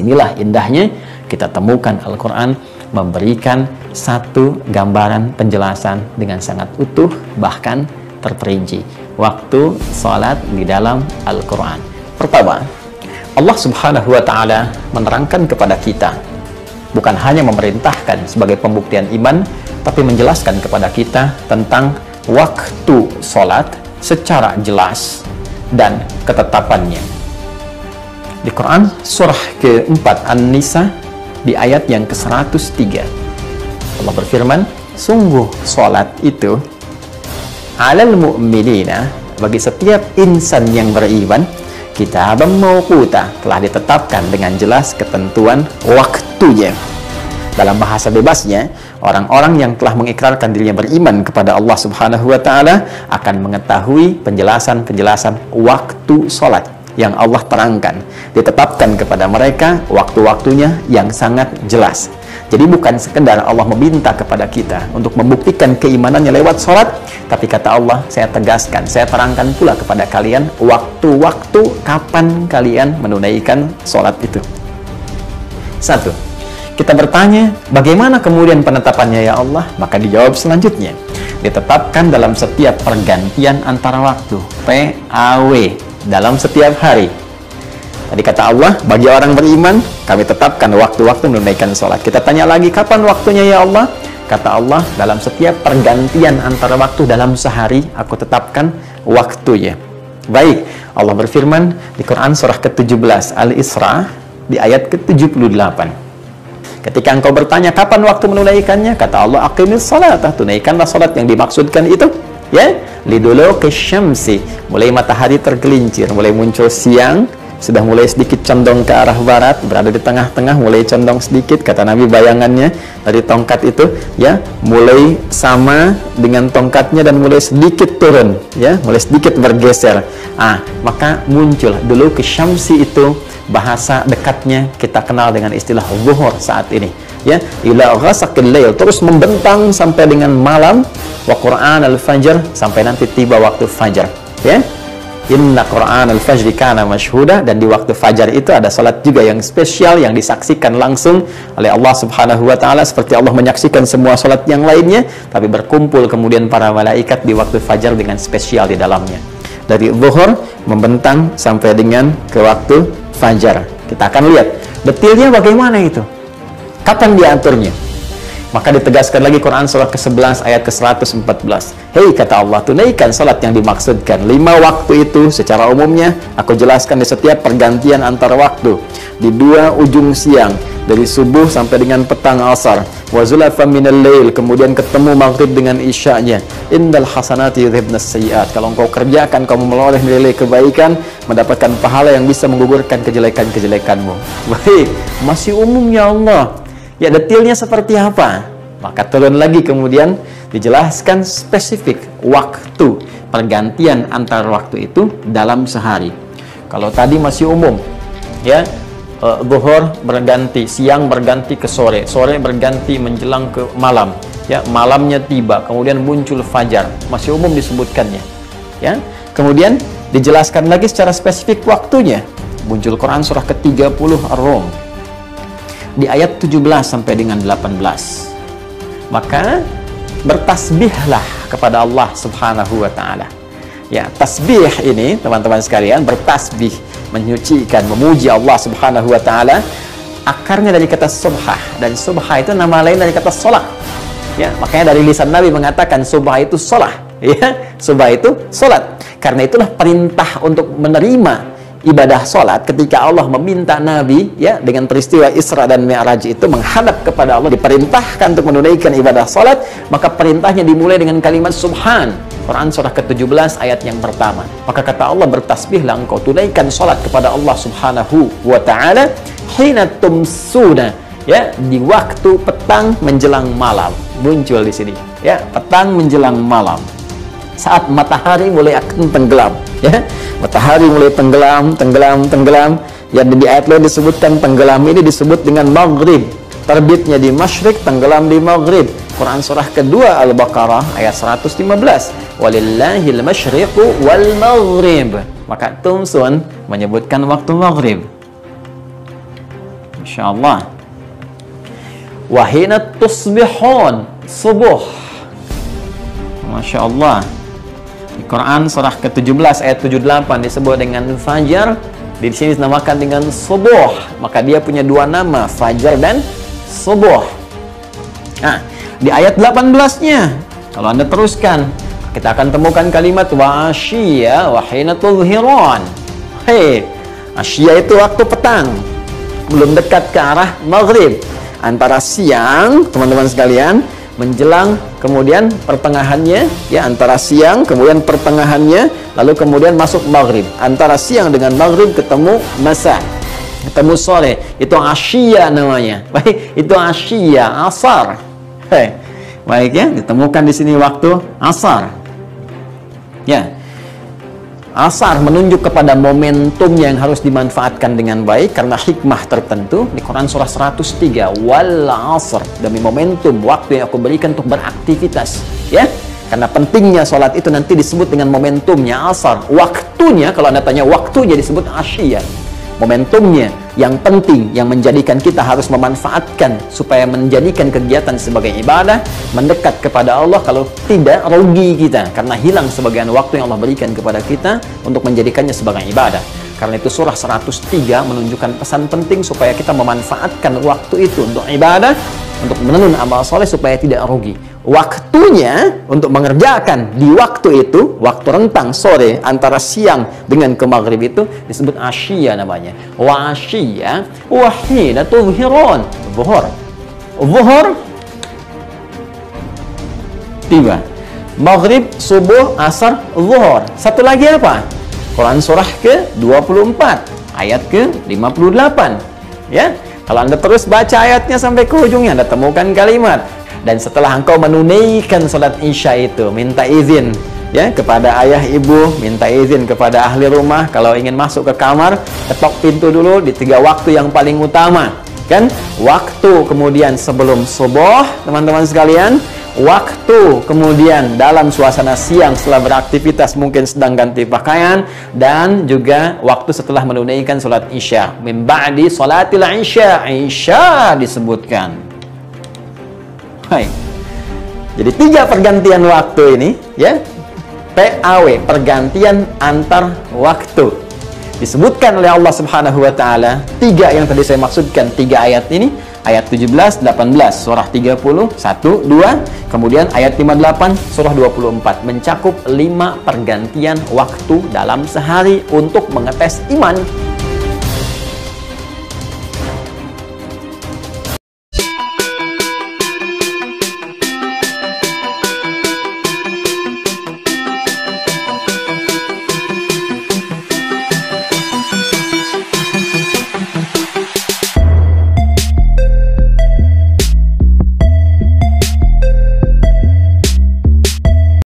Disinilah indahnya kita temukan Al-Quran memberikan satu gambaran penjelasan dengan sangat utuh, bahkan terperinci. Waktu sholat di dalam Al-Quran. Pertama, Allah Subhanahu wa Ta'ala menerangkan kepada kita, bukan hanya memerintahkan sebagai pembuktian iman, tapi menjelaskan kepada kita tentang waktu sholat secara jelas dan ketetapannya. Di Quran surah ke-4 An-Nisa di ayat yang ke-103, Allah berfirman, sungguh sholat itu alal mu'minina, bagi setiap insan yang beriman, kitaban mawquta, telah ditetapkan dengan jelas ketentuan waktunya. Dalam bahasa bebasnya, orang-orang yang telah mengikrarkan dirinya beriman kepada Allah Subhanahu wa Ta'ala akan mengetahui penjelasan-penjelasan waktu sholat yang Allah terangkan, ditetapkan kepada mereka waktu-waktunya yang sangat jelas. Jadi bukan sekedar Allah meminta kepada kita untuk membuktikan keimanannya lewat sholat, tapi kata Allah, saya tegaskan, saya terangkan pula kepada kalian waktu-waktu kapan kalian menunaikan sholat itu. Satu, kita bertanya, bagaimana kemudian penetapannya ya Allah? Maka dijawab selanjutnya, ditetapkan dalam setiap pergantian antara waktu, PAW, dalam setiap hari. Tadi kata Allah, bagi orang beriman, kami tetapkan waktu-waktu menunaikan sholat. Kita tanya lagi, kapan waktunya ya Allah? Kata Allah, dalam setiap pergantian antara waktu dalam sehari, aku tetapkan waktunya. Baik, Allah berfirman di Quran surah ke-17 Al-Isra di ayat ke-78. Ketika engkau bertanya, kapan waktu menunaikannya? Kata Allah, aqimis sholatah, tunaikanlah sholat yang dimaksudkan itu. Ya, liduluki syamsi, mulai matahari tergelincir, mulai muncul siang, sudah mulai sedikit condong ke arah barat, berada di tengah-tengah, mulai condong sedikit, kata Nabi bayangannya dari tongkat itu, ya, mulai sama dengan tongkatnya dan mulai sedikit turun, ya, mulai sedikit bergeser. Maka muncul dulu ke syamsi itu, bahasa dekatnya kita kenal dengan istilah zuhur saat ini, ya, ila ghasaqil lail, terus membentang sampai dengan malam, wa Qur'an al-fajr, sampai nanti tiba waktu fajar, ya. Inna Qur'an al-fajri kana masyhuda, dan di waktu fajar itu ada salat juga yang spesial yang disaksikan langsung oleh Allah Subhanahu wa Ta'ala, seperti Allah menyaksikan semua salat yang lainnya, tapi berkumpul kemudian para malaikat di waktu fajar dengan spesial di dalamnya. Dari zuhur membentang sampai dengan ke waktu fajar. Kita akan lihat detailnya bagaimana itu, kapan diaturnya. Maka ditegaskan lagi Quran surah ke-11 ayat ke-114. Hei, kata Allah, tunaikan salat yang dimaksudkan. 5 waktu itu secara umumnya aku jelaskan di setiap pergantian antara waktu, di 2 ujung siang, dari subuh sampai dengan petang asar. Wa zulafan minal lail, kemudian ketemu maghrib dengan isya'nya. Innal hasanati yudhibnas sayyi'at, kalau engkau kerjakan, kamu meloleh nilai kebaikan, mendapatkan pahala yang bisa menggugurkan kejelekan-kejelekanmu. Baik, masih umum ya Allah. Ya, detailnya seperti apa? Maka turun lagi kemudian dijelaskan spesifik waktu pergantian antar waktu itu dalam sehari. Kalau tadi masih umum, ya, zuhur berganti, siang berganti ke sore, sore berganti menjelang ke malam, ya, malamnya tiba, kemudian muncul fajar, masih umum disebutkannya, ya. Kemudian dijelaskan lagi secara spesifik waktunya. Muncul Quran surah ke-30 Ar-Rum di ayat 17 sampai dengan 18. Maka bertasbihlah kepada Allah Subhanahu wa Ta'ala. Ya, tasbih ini teman-teman sekalian, bertasbih, menyucikan, memuji Allah Subhanahu wa Ta'ala, akarnya dari kata subhah, dan subhah itu nama lain dari kata sholat. Ya, makanya dari lisan Nabi mengatakan subhah itu sholat. Ya, subhah itu sholat. Karena itulah perintah untuk menerima ibadah sholat ketika Allah meminta Nabi, ya, dengan peristiwa Isra dan Mi'raj itu menghadap kepada Allah, diperintahkan untuk menunaikan ibadah sholat, maka perintahnya dimulai dengan kalimat subhan. Quran surah ke-17 ayat yang pertama. Maka kata Allah, bertasbihlah engkau, tunaikan sholat kepada Allah Subhanahu wa Ta'ala hina tumsuna, ya, di waktu petang menjelang malam. Muncul di sini, ya, petang menjelang malam, saat matahari mulai akan tenggelam, ya, matahari mulai tenggelam. Yang di ayat lain disebutkan tenggelam ini disebut dengan maghrib, terbitnya di masyrik, tenggelam di maghrib. Quran surah kedua Al-Baqarah ayat 115. Walillahil masyriqu wal maghrib. Maka Tumsun menyebutkan waktu maghrib. Masya Allah. Wa hina tusbihun, subuh. Masya Allah. Di Quran surah ke-17 ayat 78 disebut dengan fajar. Di sini dinamakan dengan subuh. Maka dia punya dua nama, fajar dan subuh. Nah, di ayat 18-nya, kalau Anda teruskan, kita akan temukan kalimat wa asyiya wa hina tudhiran. Hei, asyiya itu waktu petang, belum dekat ke arah maghrib. Antara siang, teman-teman sekalian, menjelang kemudian pertengahannya, ya, antara siang kemudian pertengahannya, lalu kemudian masuk maghrib. Antara siang dengan maghrib ketemu masa, ketemu sore, itu asyiya namanya. Baik, itu asyiya, asar. Hei, baik ya, ditemukan di sini waktu asar. Ya, asar menunjuk kepada momentum yang harus dimanfaatkan dengan baik karena hikmah tertentu. Di Quran surah 103, wal asr, demi momentum waktu yang aku berikan untuk beraktivitas, ya. Karena pentingnya sholat itu nanti disebut dengan momentumnya asar. Waktunya, kalau Anda tanya waktunya, disebut asyiyah. Momentumnya yang penting, yang menjadikan kita harus memanfaatkan supaya menjadikan kegiatan sebagai ibadah, mendekat kepada Allah. Kalau tidak, rugi kita karena hilang sebagian waktu yang Allah berikan kepada kita untuk menjadikannya sebagai ibadah. Karena itu surah 103 menunjukkan pesan penting supaya kita memanfaatkan waktu itu untuk ibadah, untuk menenun amal soleh supaya tidak rugi. Waktunya untuk mengerjakan di waktu itu, waktu rentang sore antara siang dengan ke maghrib itu disebut asyiya namanya. Wa asyiya wa hina tudhiran, zuhur. Zuhur tiba. Maghrib, subuh, asar, zuhur. Satu lagi apa? Quran surah ke-24 ayat ke-58. Ya. Kalau Anda terus baca ayatnya sampai ke ujungnya, Anda temukan kalimat, dan setelah engkau menunaikan sholat isya itu, minta izin, ya, kepada ayah ibu, minta izin kepada ahli rumah. Kalau ingin masuk ke kamar, ketok pintu dulu di 3 waktu yang paling utama, kan? Waktu kemudian sebelum subuh, teman-teman sekalian. Waktu kemudian dalam suasana siang setelah beraktivitas, mungkin sedang ganti pakaian, dan juga waktu setelah menunaikan sholat isya. Min ba'di sholatil isya, isya disebutkan. Hai. Jadi 3 pergantian waktu ini, ya, PAW, pergantian antar waktu, disebutkan oleh Allah Subhanahu wa Ta'ala. 3 yang tadi saya maksudkan, 3 ayat ini, ayat 17, 18, surah 30, 1, 2, kemudian ayat 58, surah 24, mencakup 5 pergantian waktu dalam sehari untuk mengetes iman.